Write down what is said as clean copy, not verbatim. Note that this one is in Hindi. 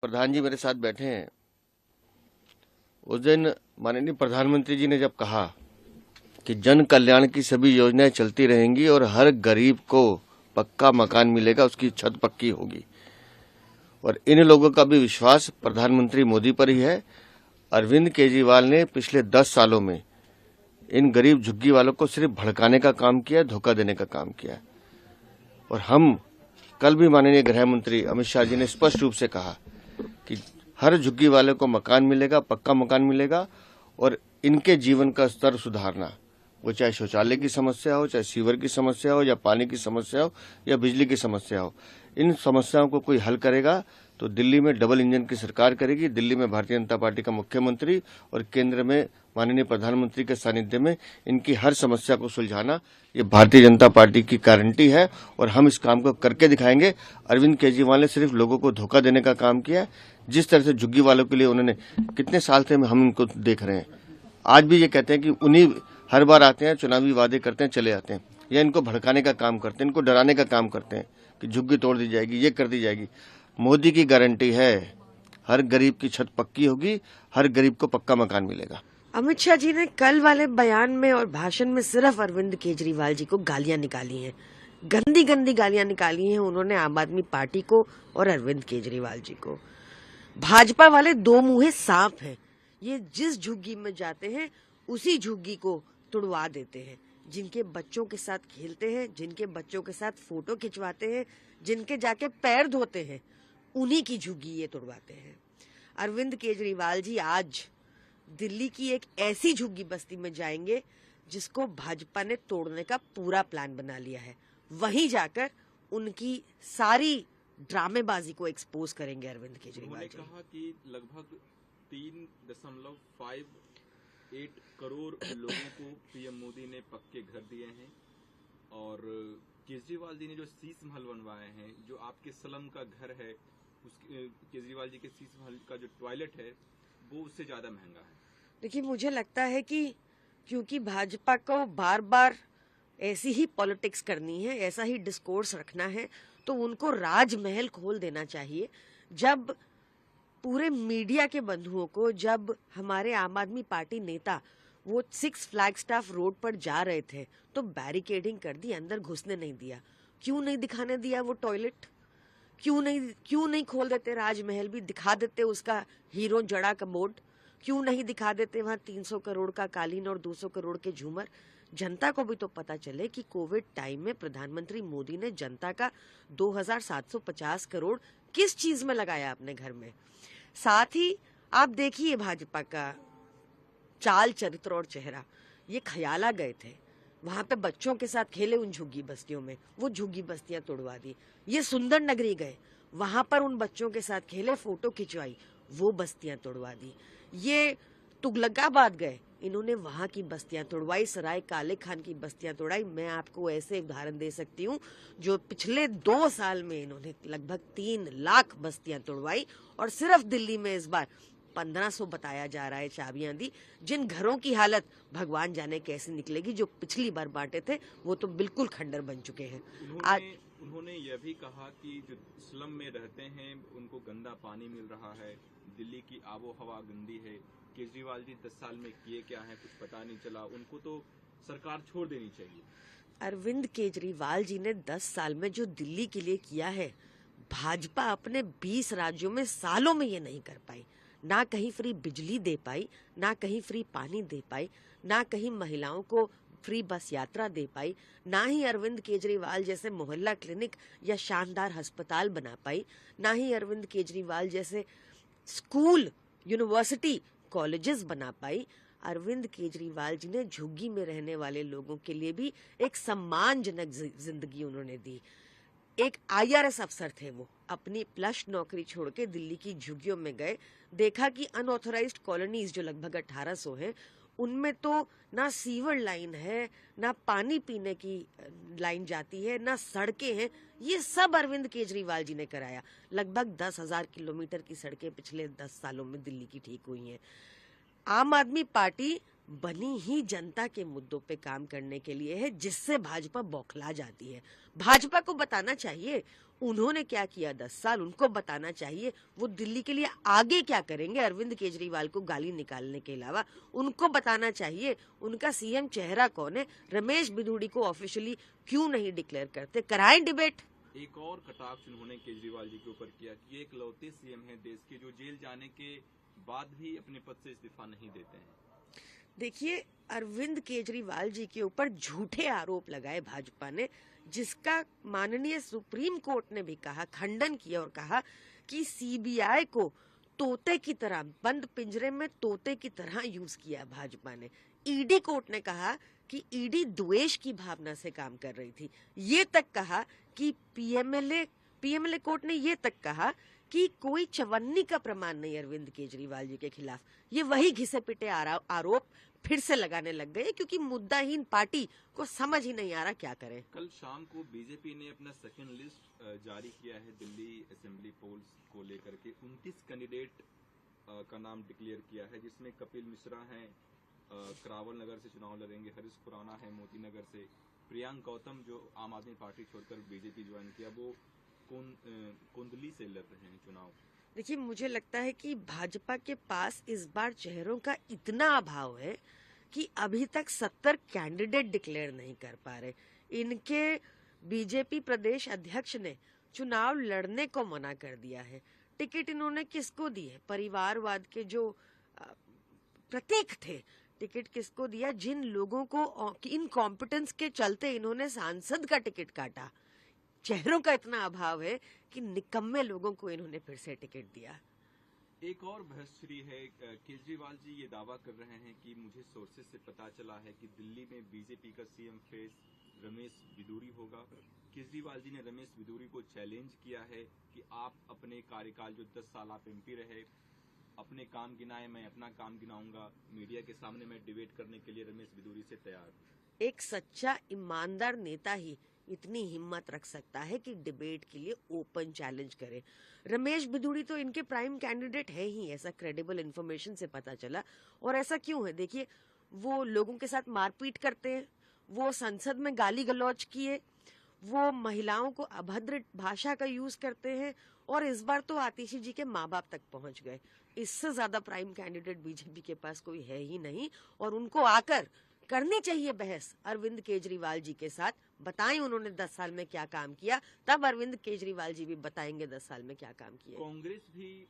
प्रधान जी मेरे साथ बैठे हैं। उस दिन माननीय प्रधानमंत्री जी ने जब कहा कि जन कल्याण की सभी योजनाएं चलती रहेंगी और हर गरीब को पक्का मकान मिलेगा, उसकी छत पक्की होगी, और इन लोगों का भी विश्वास प्रधानमंत्री मोदी पर ही है। अरविंद केजरीवाल ने पिछले 10 सालों में इन गरीब झुग्गी वालों को सिर्फ भड़काने का काम किया, धोखा देने का काम किया। और हम कल भी माननीय गृह मंत्री अमित शाह जी ने स्पष्ट रूप से कहा कि हर झुग्गी वाले को मकान मिलेगा, पक्का मकान मिलेगा, और इनके जीवन का स्तर सुधारना, वो चाहे शौचालय की समस्या हो, चाहे सीवर की समस्या हो, या पानी की समस्या हो, या बिजली की समस्या हो, इन समस्याओं को कोई हल करेगा तो दिल्ली में डबल इंजन की सरकार करेगी। दिल्ली में भारतीय जनता पार्टी का मुख्यमंत्री और केंद्र में माननीय प्रधानमंत्री के सानिध्य में इनकी हर समस्या को सुलझाना, ये भारतीय जनता पार्टी की गारंटी है और हम इस काम को करके दिखाएंगे। अरविंद केजरीवाल ने सिर्फ लोगों को धोखा देने का काम किया। जिस तरह से झुग्गी वालों के लिए उन्होंने, कितने साल से हम इनको देख रहे हैं, आज भी ये कहते हैं कि उन्हीं हर बार आते हैं, चुनावी वादे करते हैं, चले आते हैं, या इनको भड़काने का काम करते हैं, इनको डराने का काम करते हैं कि झुग्गी तोड़ दी जाएगी, ये कर दी जाएगी। मोदी की गारंटी है हर गरीब की छत पक्की होगी, हर गरीब को पक्का मकान मिलेगा। अमित शाह जी ने कल वाले बयान में और भाषण में सिर्फ अरविंद केजरीवाल जी को गालियां निकाली हैं, गंदी गंदी गालियां निकाली हैं उन्होंने आम आदमी पार्टी को और अरविंद केजरीवाल जी को। भाजपा वाले दो मुंहे सांप हैं, ये जिस झुग्गी में जाते हैं उसी झुग्गी को तुड़वा देते हैं। जिनके बच्चों के साथ खेलते हैं, जिनके बच्चों के साथ फोटो खिंचवाते हैं, जिनके जाके पैर धोते हैं, उन्हीं की झुग्गी ये तुड़वाते हैं। अरविंद केजरीवाल जी आज दिल्ली की एक ऐसी झुग्गी बस्ती में जाएंगे जिसको भाजपा ने तोड़ने का पूरा प्लान बना लिया है। वहीं जाकर उनकी सारी ड्रामेबाजी को एक्सपोज करेंगे अरविंद केजरीवाल जी। कहा कि लगभग 3.58 करोड़ लोगों को पीएम मोदी ने पक्के घर दिए हैं, और केजरीवाल जी ने जो शीश महल बनवाए हैं, जो आपके स्लम का घर है, केजरीवाल जी के शीश महल का जो टॉयलेट है वो उससे ज्यादा महंगा है। देखिए, मुझे लगता है कि क्योंकि भाजपा को बार बार ऐसी ही पॉलिटिक्स करनी है, ऐसा ही डिस्कोर्स रखना है, तो उनको राजमहल खोल देना चाहिए। जब पूरे मीडिया के बंधुओं को, जब हमारे आम आदमी पार्टी नेता वो 6 फ्लैगस्टाफ रोड पर जा रहे थे तो बैरिकेडिंग कर दी, अंदर घुसने नहीं दिया। क्यों नहीं दिखाने दिया वो टॉयलेट? क्यों नहीं खोल देते राजमहल? भी दिखा देते उसका हीरो जड़ा कमोड। क्यों नहीं दिखा देते वहां 300 करोड़ का कालीन और 200 करोड़ के झूमर? जनता को भी तो पता चले कि कोविड टाइम में प्रधानमंत्री मोदी ने जनता का 2750 करोड़ किस चीज में लगाया अपने घर में। साथ ही आप देखिए भाजपा का चाल चरित्र और चेहरा। ये खयाला गए थे, वहां पे बच्चों के साथ खेले उन झुग्गी बस्तियों में, वो झुग्गी बस्तियां तोड़वा दी। ये सुंदर नगरी गए, वहां पर उन बच्चों के साथ खेले, फोटो खिंचवाई, वो बस्तियां तोड़वा दी। ये तुगलकाबाद गए, इन्होंने वहां की बस्तियां तोड़वाई, सराय काले खान की बस्तियां तोड़ाई। मैं आपको ऐसे उदाहरण दे सकती हूँ जो पिछले 2 साल में इन्होंने लगभग 3 लाख बस्तियां तोड़वाई, और सिर्फ दिल्ली में इस बार 1500 बताया जा रहा है चाबियां दी, जिन घरों की हालत भगवान जाने कैसे निकलेगी। जो पिछली बार बांटे थे वो तो बिल्कुल खंडर बन चुके हैं। उन्होंने यह भी कहा कि जो स्लम में रहते हैं उनको गंदा पानी मिल रहा है, दिल्ली की आबो हवा गंदी है। केजरीवाल जी 10 साल में किए क्या है कुछ पता नहीं चला, उनको तो सरकार छोड़ देनी चाहिए। अरविंद केजरीवाल जी ने 10 साल में जो दिल्ली के लिए किया है, भाजपा अपने 20 राज्यों में सालों में ये नहीं कर पाई। ना कहीं फ्री बिजली दे पाई, ना कहीं फ्री पानी दे पाई, ना कहीं महिलाओं को फ्री बस यात्रा दे पाई, ना ही अरविंद केजरीवाल जैसे मोहल्ला क्लिनिक या शानदार अस्पताल बना पाई, ना ही अरविंद केजरीवाल जैसे स्कूल, यूनिवर्सिटी, कॉलेजेस बना पाई। अरविंद केजरीवाल जी ने झुग्गी में रहने वाले लोगों के लिए भी एक सम्मानजनक जिंदगी उन्होंने दी। एक IRS अफसर थे, वो अपनी प्लस नौकरी छोड़ के दिल्ली की झुग्गियों में गए, देखा कि अनऑथराइज्ड कॉलोनीज जो लगभग 1800 हैं, उनमें तो ना सीवर लाइन है, ना पानी पीने की लाइन जाती है, ना सड़कें हैं। ये सब अरविंद केजरीवाल जी ने कराया। लगभग 10,000 किलोमीटर की सड़कें पिछले 10 सालों में दिल्ली की ठीक हुई हैं। आम आदमी पार्टी बनी ही जनता के मुद्दों पे काम करने के लिए है, जिससे भाजपा बौखला जाती है। भाजपा को बताना चाहिए उन्होंने क्या किया 10 साल, उनको बताना चाहिए वो दिल्ली के लिए आगे क्या करेंगे। अरविंद केजरीवाल को गाली निकालने के अलावा उनको बताना चाहिए उनका सीएम चेहरा कौन है। रमेश बिधूड़ी को ऑफिशियली क्यों नहीं डिक्लेयर करते, कराएं डिबेट। एक और कटाक्ष उन्होंने केजरीवाल जी के ऊपर किया कि ये इकलौते सीएम हैं देश के जो जेल जाने के बाद भी अपने पद से इस्तीफा नहीं देते हैं। देखिए, अरविंद केजरीवाल जी के ऊपर झूठे आरोप लगाए भाजपा ने, जिसका माननीय सुप्रीम कोर्ट ने भी कहा, खंडन किया और कहा कि सीबीआई को तोते की तरह, बंद पिंजरे में तोते की तरह यूज किया भाजपा ने। ईडी कोर्ट ने कहा कि ईडी द्वेष की भावना से काम कर रही थी। ये तक कहा कि पीएमएलए कोर्ट ने ये तक कहा कि कोई चवन्नी का प्रमाण नहीं अरविंद केजरीवाल जी के खिलाफ। ये वही घिसे पिटे आरोप फिर से लगाने लग गए, क्योंकि मुद्दाहीन पार्टी को समझ ही नहीं आ रहा क्या करें। कल शाम को बीजेपी ने अपना सेकंड लिस्ट जारी किया है दिल्ली असेंबली पोल्स को लेकर के। 29 कैंडिडेट का नाम डिक्लेयर किया है, जिसमें कपिल मिश्रा हैं, करावल नगर से चुनाव लड़ेंगे, हरीश खुराना है मोती नगर से, प्रियांक गौतम जो आम आदमी पार्टी छोड़कर बीजेपी ज्वाइन किया वो कुंडली से लड़ रहे हैं चुनाव। देखिए, मुझे लगता है कि भाजपा के पास इस बार चेहरों का इतना अभाव है कि अभी तक 70 कैंडिडेट डिक्लेयर नहीं कर पा रहे। इनके बीजेपी प्रदेश अध्यक्ष ने चुनाव लड़ने को मना कर दिया है। टिकट इन्होंने किसको दी है? परिवारवाद के जो प्रतीक थे, टिकट किसको दिया? जिन लोगों को इनकॉम्पिटेंस के चलते इन्होंने सांसद का टिकट काटा। चेहरों का इतना अभाव है कि निकम्मे लोगों को इन्होंने फिर से टिकट दिया। एक और बहसुरी है, केजरीवाल जी ये दावा कर रहे हैं कि मुझे सोर्सेज से पता चला है कि दिल्ली में बीजेपी का सीएम फेस रमेश बिधूड़ी होगा। केजरीवाल जी ने रमेश बिधूड़ी को चैलेंज किया है कि आप अपने कार्यकाल जो 10 साल आप एमपी रहे, अपने काम गिनाए, मैं अपना काम गिनाऊंगा। मीडिया के सामने मैं डिबेट करने के लिए रमेश बिधूड़ी से तैयार। एक सच्चा ईमानदार नेता ही इतनी हिम्मत रख सकता है कि डिबेट के लिए ओपन चैलेंज करे। रमेश बिधूड़ी तो इनके प्राइम कैंडिडेट है ही, ऐसा क्रेडिबल इंफॉर्मेशन से पता चला। और ऐसा क्यों है? देखिए, वो लोगों के साथ मारपीट करते हैं, वो संसद में गाली गलौज किए, वो महिलाओं को अभद्र भाषा का यूज करते हैं, और इस बार तो आतिशी जी के माँ बाप तक पहुंच गए। इससे ज्यादा प्राइम कैंडिडेट बीजेपी के पास कोई है ही नहीं। और उनको आकर करनी चाहिए बहस अरविंद केजरीवाल जी के साथ। बताएं उन्होंने 10 साल में क्या काम किया, तब अरविंद केजरीवाल जी भी बताएंगे 10 साल में क्या काम किया। कांग्रेस भी